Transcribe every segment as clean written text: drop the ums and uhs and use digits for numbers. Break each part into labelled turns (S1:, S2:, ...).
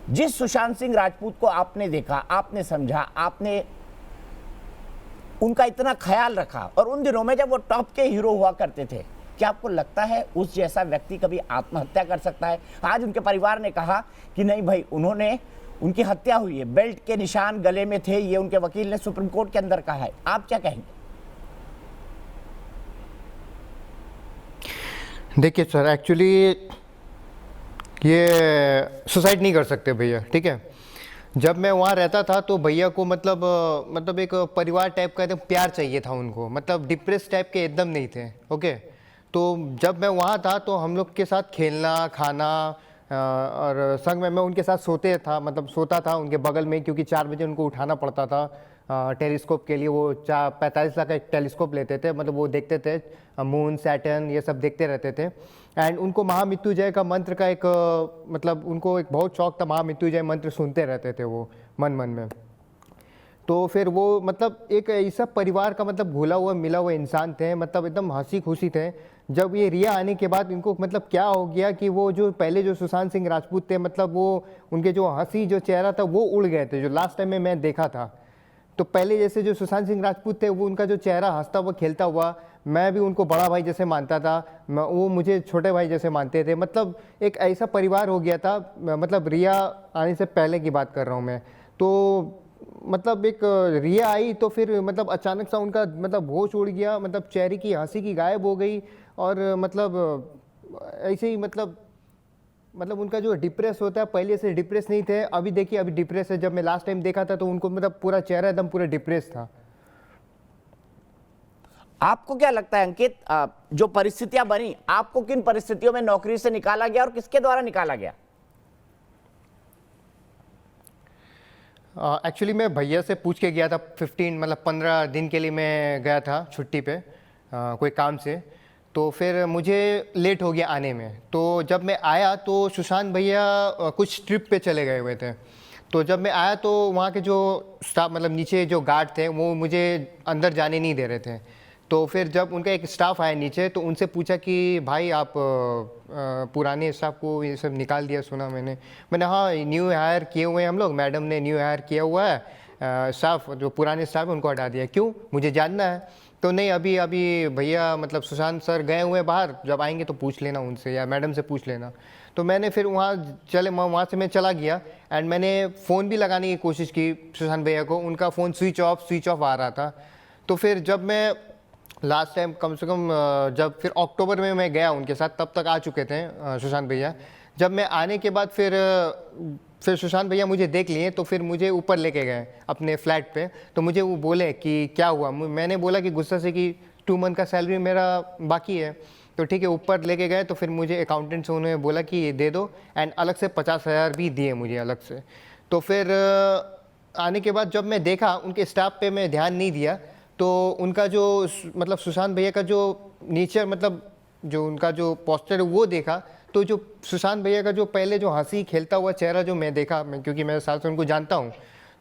S1: जिस सुशांत सिंह राजपूत को आपने देखा, आपने समझा, आपने उनका इतना ख्याल रखा, और उन दिनों में जब वो टॉप के हीरो हुआ करते थे, क्या आपको लगता है उस जैसा व्यक्ति कभी आत्महत्या कर सकता है? आज उनके परिवार ने कहा कि नहीं भाई, उनकी हत्या हुई है, बेल्ट के निशान गले में थे, ये उनके वकील ने सुप्रीम कोर्ट के अंदर कहा है। आप क्या कहेंगे?
S2: देखिए सर, एक्चुअली ये सुसाइड नहीं कर सकते भैया, ठीक है। जब मैं वहाँ रहता था तो भैया को मतलब एक परिवार टाइप का एकदम प्यार चाहिए था उनको, मतलब डिप्रेस टाइप के एकदम नहीं थे, ओके। तो जब मैं वहाँ था तो हम लोग के साथ खेलना, खाना और संग में मैं उनके साथ सोता था उनके बगल में, क्योंकि 4 बजे उनको उठाना पड़ता था टेलीस्कोप के लिए। वो 45 लाख का एक टेलीस्कोप लेते थे, मतलब वो देखते थे मून, सैटर्न, ये सब देखते रहते थे। एंड उनको महामृत्युंजय का मंत्र का एक मतलब उनको एक बहुत शौक था, महामृत्युंजय मंत्र सुनते रहते थे वो मन मन में। तो फिर वो मतलब एक ऐसा परिवार का मतलब घुला हुआ मिला हुआ इंसान थे, मतलब एकदम हंसी खुशी थे। जब ये रिया आने के बाद इनको मतलब क्या हो गया कि वो जो पहले जो सुशांत सिंह राजपूत थे, मतलब वो उनके जो हंसी जो चेहरा था वो उड़ गए थे, जो लास्ट टाइम में मैं देखा था। तो पहले जैसे जो सुशांत सिंह राजपूत थे, वो उनका जो चेहरा हंसता हुआ खेलता हुआ, मैं भी उनको बड़ा भाई जैसे मानता था, वो मुझे छोटे भाई जैसे मानते थे। मतलब एक ऐसा परिवार हो गया था, मतलब रिया आने से पहले की बात कर रहा हूँ मैं। तो मतलब एक रिया आई तो फिर मतलब अचानक सा उनका मतलब होश उड़ गया, मतलब चेहरे की हंसी की गायब हो गई। और मतलब ऐसे ही मतलब उनका जो डिप्रेस होता है, पहले से डिप्रेस नहीं थे, अभी देखिए अभी डिप्रेस है। जब मैं लास्ट टाइम देखा था तो उनको मतलब पूरा चेहरा एकदम पूरा डिप्रेस था।
S1: आपको क्या लगता है अंकित, जो परिस्थितियां बनी, आपको किन परिस्थितियों में नौकरी से निकाला गया और किसके द्वारा निकाला गया?
S2: एक्चुअली मैं भैया से पूछ के गया था, 15 दिन के लिए मैं गया था छुट्टी पे कोई काम से। तो फिर मुझे लेट हो गया आने में। तो जब मैं आया तो सुशांत भैया कुछ ट्रिप पे चले गए हुए थे। तो जब मैं आया तो वहाँ के जो स्टाफ मतलब नीचे जो गार्ड थे वो मुझे अंदर जाने नहीं दे रहे थे। तो फिर जब उनका एक स्टाफ आया नीचे तो उनसे पूछा कि भाई आप पुराने स्टाफ को ये सब निकाल दिया सुना मैंने हाँ न्यू हायर किए हुए हैं हम लोग, मैडम ने न्यू हायर किया हुआ है, स्टाफ जो पुराने स्टाफ है उनको हटा दिया। क्यों, मुझे जानना है। तो नहीं, अभी भैया मतलब सुशांत सर गए हुए हैं बाहर, जब आएंगे तो पूछ लेना उनसे या मैडम से पूछ लेना। तो मैंने फिर वहाँ से मैं चला गया एंड मैंने फ़ोन भी लगाने की कोशिश की सुशांत भैया को, उनका फ़ोन स्विच ऑफ आ रहा था। तो फिर जब मैं लास्ट टाइम कम से कम जब फिर अक्टूबर में मैं गया उनके साथ, तब तक आ चुके थे सुशांत भैया। जब मैं आने के बाद फिर सुशांत भैया मुझे देख लिए तो फिर मुझे ऊपर लेके गए अपने फ्लैट पे। तो मुझे वो बोले कि क्या हुआ, मैंने बोला कि गुस्सा से कि 2 मंथ का सैलरी मेरा बाकी है। तो ठीक है, ऊपर लेके गए तो फिर मुझे अकाउंटेंट से उन्होंने बोला कि ये दे दो एंड अलग से 50,000 भी दिए मुझे अलग से। तो फिर आने के बाद जब मैं देखा उनके स्टाफ पे मैं ध्यान नहीं दिया, तो उनका जो मतलब सुशांत भैया का जो नेचर मतलब जो उनका जो पोस्टर है वो देखा। तो जो सुशांत भैया का जो पहले जो हंसी खेलता हुआ चेहरा जो मैं देखा, क्योंकि मैं साल से उनको जानता हूँ,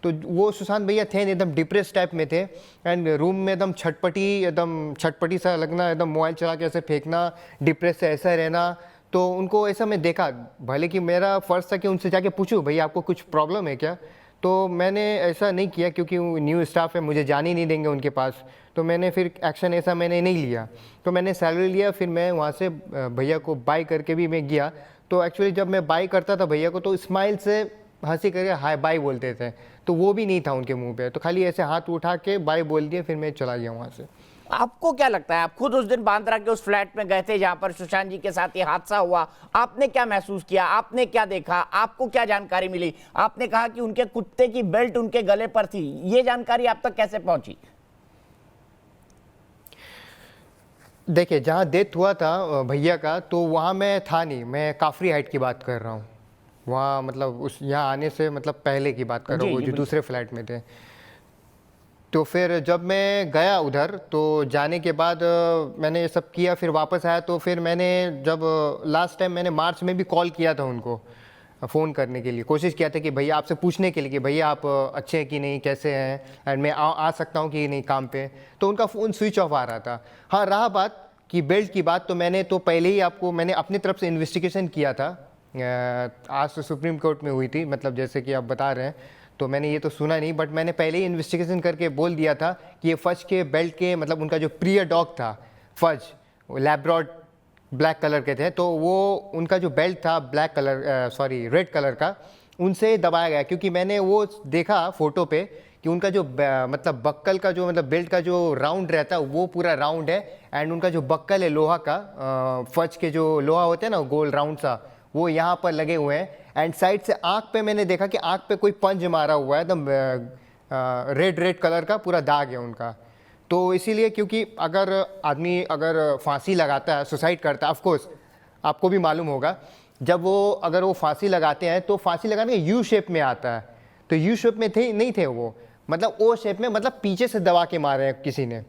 S2: तो वो सुशांत भैया थे एकदम डिप्रेस टाइप में थे एंड रूम में एकदम छटपटी सा लगना, एकदम मोबाइल चला के ऐसे फेंकना, डिप्रेस से ऐसा रहना। तो उनको ऐसा मैं देखा, भले कि मेरा फ़र्ज़ था कि उनसे जाके पूछूं भैया आपको कुछ प्रॉब्लम है क्या। तो मैंने ऐसा नहीं किया क्योंकि न्यू स्टाफ है, मुझे जाने ही नहीं देंगे उनके पास। तो मैंने फिर एक्शन ऐसा मैंने नहीं लिया। तो मैंने सैलरी लिया, फिर मैं वहाँ से भैया को बाय करके भी मैं गया। तो एक्चुअली जब मैं बाय करता था भैया को तो स्माइल से हंसी करके हाय बाय बोलते थे, तो वो भी नहीं था उनके मुंह पे। तो खाली ऐसे हाथ उठा के बाय बोल दिया, फिर मैं चला गया वहाँ से।
S1: आपको क्या लगता है, आप खुद उस दिन बांद्रा के उस फ्लैट में गए थे जहां पर सुशांत जी के साथ ये हादसा हुआ, आपने क्या महसूस किया, आपने क्या देखा, आपको क्या जानकारी मिली? आपने कहा कि उनके कुत्ते की बेल्ट उनके गले पर थी, ये जानकारी आप तक कैसे पहुंची?
S2: देखिए, जहाँ डेथ हुआ था भैया का, तो वहाँ मैं था नहीं, मैं काफरी हाइट की बात कर रहा हूँ। वहाँ मतलब उस यहाँ आने से मतलब पहले की बात कर रहा हूँ, वो जो दूसरे फ्लैट में थे। तो फिर जब मैं गया उधर, तो जाने के बाद मैंने ये सब किया, फिर वापस आया। तो फिर मैंने जब लास्ट टाइम मैंने मार्च में भी कॉल किया था उनको, फ़ोन करने के लिए कोशिश किया था कि भैया आपसे पूछने के लिए कि भैया आप अच्छे हैं कि नहीं, कैसे हैं, एंड मैं आ सकता हूँ कि नहीं काम पे। तो उनका फ़ोन स्विच ऑफ आ रहा था। हाँ, रहा बात कि बेल्ट की बात, तो मैंने तो पहले ही मैंने अपनी तरफ से इन्वेस्टिगेशन किया था आज तो सुप्रीम कोर्ट में हुई थी, मतलब जैसे कि आप बता रहे हैं, तो मैंने ये तो सुना नहीं, बट मैंने पहले ही इन्वेस्टिगेशन करके बोल दिया था कि ये फज के बेल्ट के मतलब उनका जो प्रिय डॉग था फज, लैब्राडोर ब्लैक कलर के थे, तो वो उनका जो बेल्ट था ब्लैक कलर रेड कलर का, उनसे दबाया गया। क्योंकि मैंने वो देखा फोटो पे कि उनका जो मतलब बक्कल का जो मतलब बेल्ट का जो राउंड रहता है वो पूरा राउंड है, एंड उनका जो बक्कल है लोहा का, फज के जो लोहा होते हैं ना गोल राउंड सा, वो यहाँ पर लगे हुए हैं। एंड साइड से आँख पे मैंने देखा कि आँख पे कोई पंज मारा हुआ है, एकदम रेड कलर का पूरा दाग है उनका। तो इसीलिए, क्योंकि अगर आदमी अगर फांसी लगाता है, सुसाइड करता है, ऑफ कोर्स आपको भी मालूम होगा, जब वो अगर वो फांसी लगाते हैं तो फांसी लगाने के यू शेप में आता है, तो यू शेप में थे नहीं थे वो, मतलब ओ शेप में, मतलब पीछे से दबा के मारे हैं किसी ने,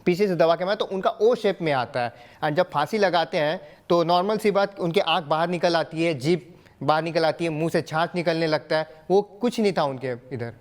S2: पीछे से दबा के मारे, तो उनका ओ शेप में आता है। एंड जब फांसी लगाते हैं तो नॉर्मल सी बात, उनके आँख बाहर निकल आती है, जीभ बाहर निकल आती है, मुंह से छाछ निकलने लगता है, वो कुछ नहीं था उनके इधर।